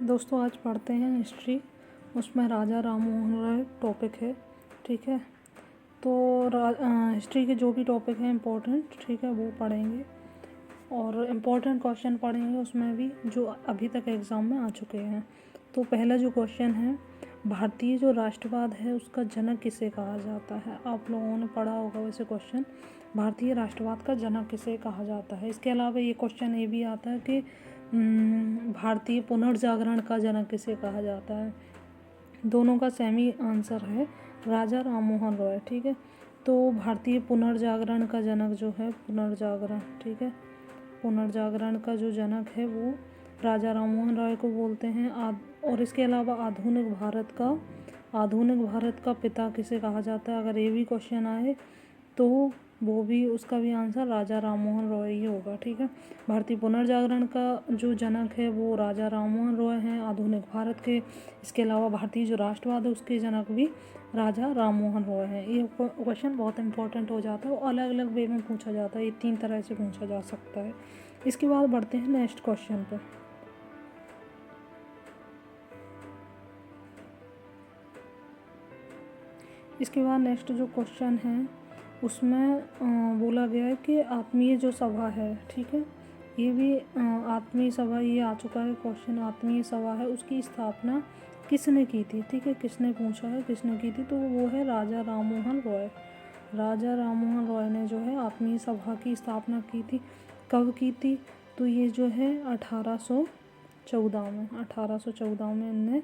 दोस्तों आज पढ़ते हैं हिस्ट्री। उसमें राजा राम मोहन राय टॉपिक है। ठीक है, तो हिस्ट्री के जो भी टॉपिक हैं इम्पोर्टेंट, ठीक है, वो पढ़ेंगे और इम्पोर्टेंट क्वेश्चन पढ़ेंगे उसमें भी जो अभी तक एग्ज़ाम में आ चुके हैं। तो पहला जो क्वेश्चन है, भारतीय जो राष्ट्रवाद है उसका जनक किसे कहा जाता है। आप लोगों ने पढ़ा होगा वैसे क्वेश्चन, भारतीय राष्ट्रवाद का जनक किसे कहा जाता है। इसके अलावा ये क्वेश्चन ये भी आता है कि भारतीय पुनर्जागरण का जनक किसे कहा जाता है। दोनों का सेमी आंसर है राजा राम मोहन रॉय। ठीक है, तो भारतीय पुनर्जागरण का जनक जो है पुनर्जागरण, ठीक है, पुनर्जागरण का जो जनक है वो राजा राम मोहन रॉय को बोलते हैं। और इसके अलावा आधुनिक भारत का पिता किसे कहा जाता है। अगर ये भी क्वेश्चन आए तो वो भी, उसका भी आंसर राजा राम मोहन रॉय ही होगा। ठीक है, भारतीय पुनर्जागरण का जो जनक है वो राजा राम मोहन रॉय हैं, आधुनिक भारत के। इसके अलावा भारतीय जो राष्ट्रवाद है उसके जनक भी राजा राम मोहन रॉय हैं। ये क्वेश्चन बहुत इंपॉर्टेंट हो जाता है और अलग अलग वे में पूछा जाता है, ये 3 तरह से पूछा जा सकता है। इसके बाद बढ़ते हैं नेक्स्ट क्वेश्चन पर। इसके बाद नेक्स्ट जो क्वेश्चन है उसमें बोला गया है कि आत्मीय जो सभा है, ठीक है, ये भी आत्मीय सभा, ये आ चुका है क्वेश्चन। आत्मीय सभा है उसकी स्थापना किसने की थी। ठीक है, किसने पूछा है किसने की थी, तो वो है राजा राम मोहन रॉय। राजा राम मोहन रॉय ने जो है आत्मीय सभा की स्थापना की थी। कब की थी, तो ये जो है 1814 में इनने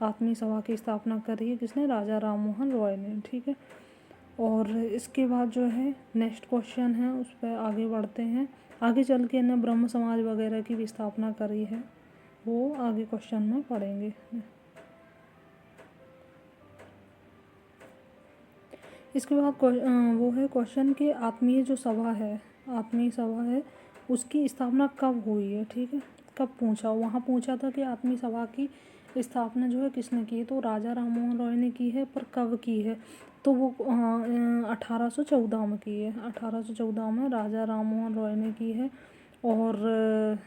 आत्मीय सभा की स्थापना करी है। किसने, राजा राम मोहन रॉय ने। ठीक है, और इसके बाद जो है नेक्स्ट क्वेश्चन है उस पर आगे बढ़ते हैं। आगे चल के इन्हें ब्रह्म समाज वगैरह की भी स्थापना करी है, वो आगे क्वेश्चन में पढ़ेंगे। इसके बाद वो है क्वेश्चन कि आत्मीय सभा है उसकी स्थापना कब हुई है। ठीक है, कब पूछा, वहाँ पूछा था कि आत्मीय सभा की स्थापना जो है किसने की है, तो राजा राम मोहन रॉय ने की है, पर कब की है, तो वो 1814 में की है। 1814 में राजा राम मोहन रॉय ने की है। और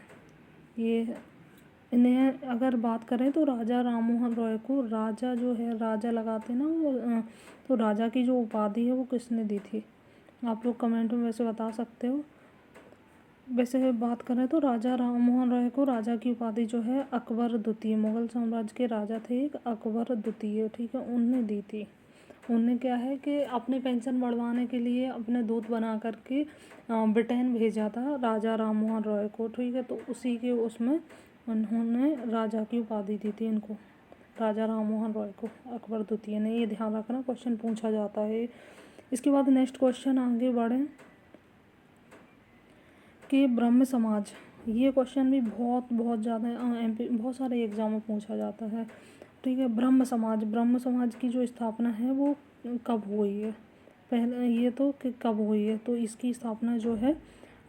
ये इन्हें अगर बात करें तो राजा राम मोहन रॉय को राजा जो है, राजा लगाते ना वो, तो राजा की जो उपाधि है वो किसने दी थी, आप लोग कमेंट में वैसे बता सकते हो। वैसे बात करें तो राजा राम मोहन रॉय को राजा की उपाधि जो है अकबर द्वितीय, मुगल साम्राज्य के राजा थे एक अकबर द्वितीय, ठीक है, उनने दी थी। उनने क्या है कि अपने पेंशन बढ़वाने के लिए अपने दूत बना करके ब्रिटेन भेजा था राजा राम मोहन रॉय को। ठीक है, तो उसी के उसमें उन्होंने राजा की उपाधि दी थी इनको, राजा राम मोहन रॉय को अकबर द्वितीय ने। ये ध्यान रखना, क्वेश्चन पूछा जाता है। इसके बाद नेक्स्ट क्वेश्चन आगे बढ़ें कि ब्रह्म समाज, ये क्वेश्चन भी बहुत ज़्यादा बहुत सारे एग्जाम में पूछा जाता है। ठीक है, ब्रह्म समाज की जो स्थापना है वो कब हुई है। पहले ये तो कि कब हुई है, तो इसकी स्थापना जो है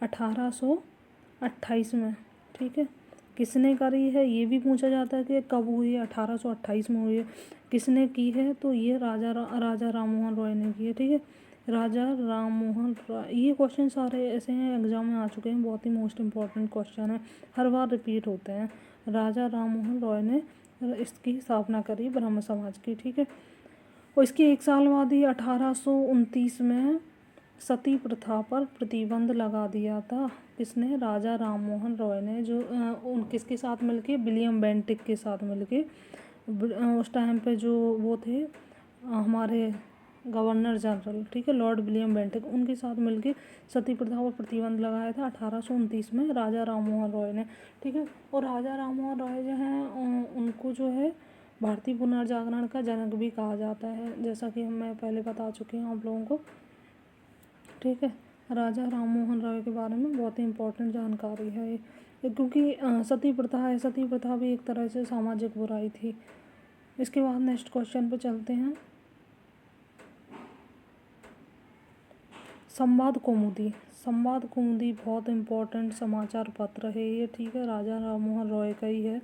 1828 में। ठीक है, किसने करी है ये भी पूछा जाता है कि कब हुई है, 1828 में हुई है। किसने की है, तो ये राजा राम मोहन रॉय ने की है। ठीक है, राजा राम मोहन रॉय। ये क्वेश्चन सारे ऐसे हैं एग्जाम में आ चुके हैं, बहुत ही मोस्ट इम्पॉर्टेंट क्वेश्चन है, हर बार रिपीट होते हैं। राजा राम मोहन रॉय ने इसकी स्थापना करी ब्रह्म समाज की। ठीक है, और इसके 1 साल बाद ही 1829 में सती प्रथा पर प्रतिबंध लगा दिया था। किसने, राजा राम मोहन रॉय ने, जो उन किसके साथ मिलके, विलियम बेंटिक के साथ मिलके। उस टाइम पे जो वो थे हमारे गवर्नर जनरल, ठीक है, लॉर्ड विलियम बेंटिक, उनके साथ मिलके सती प्रथा पर प्रतिबंध लगाया था 1829 में राजा राम मोहन रॉय ने। ठीक है, और राजा राम मोहन रॉय जो हैं उनको जो है भारतीय पुनर्जागरण का जनक भी कहा जाता है, जैसा कि मैं पहले बता चुकी हूँ आप लोगों को। ठीक है, राजा राम मोहन रॉय के बारे में बहुत ही इम्पोर्टेंट जानकारी है ये, क्योंकि सती प्रथा है, सती प्रथा भी एक तरह से सामाजिक बुराई थी। इसके बाद नेक्स्ट क्वेश्चन पे चलते हैं। संवाद कौमुदी बहुत इम्पोर्टेंट समाचार पत्र है ये। ठीक है, राजा राम मोहन रॉय का ही है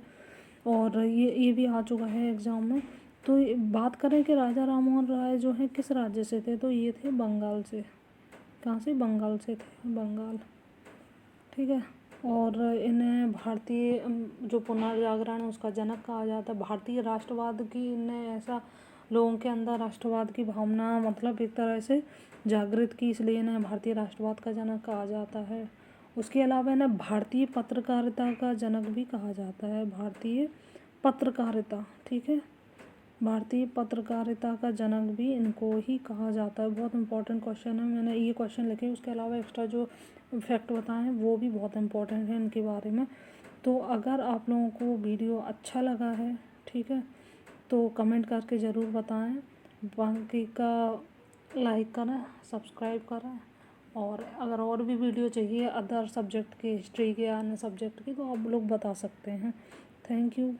और ये भी आ चुका है एग्ज़ाम में। तो बात करें कि राजा राम मोहन रॉय जो है किस राज्य से थे, तो ये थे बंगाल से। कहाँ से, बंगाल से थे, बंगाल। ठीक है, और इन्हें भारतीय जो पुनर्जागरण है उसका जनक कहा जाता है। भारतीय राष्ट्रवाद की इन्हें ऐसा लोगों के अंदर राष्ट्रवाद की भावना मतलब एक तरह से जागृत की, इसलिए इन्हें भारतीय राष्ट्रवाद का जनक कहा जाता है। उसके अलावा इन्हें भारतीय पत्रकारिता का जनक भी कहा जाता है। भारतीय पत्रकारिता, ठीक है, भारतीय पत्रकारिता का जनक भी इनको ही कहा जाता है। बहुत इंपॉर्टेंट क्वेश्चन है, मैंने ये क्वेश्चन लिखे। उसके अलावा एक्स्ट्रा जो फैक्ट बताएं वो भी बहुत इंपॉर्टेंट है इनके बारे में। तो अगर आप लोगों को वीडियो अच्छा लगा है, ठीक है, तो कमेंट करके ज़रूर बताएं। बाकी का लाइक करें, सब्सक्राइब करें, और अगर और भी वीडियो चाहिए अदर सब्जेक्ट की, हिस्ट्री के, अन्य सब्जेक्ट की, तो आप लोग बता सकते हैं। Thank you.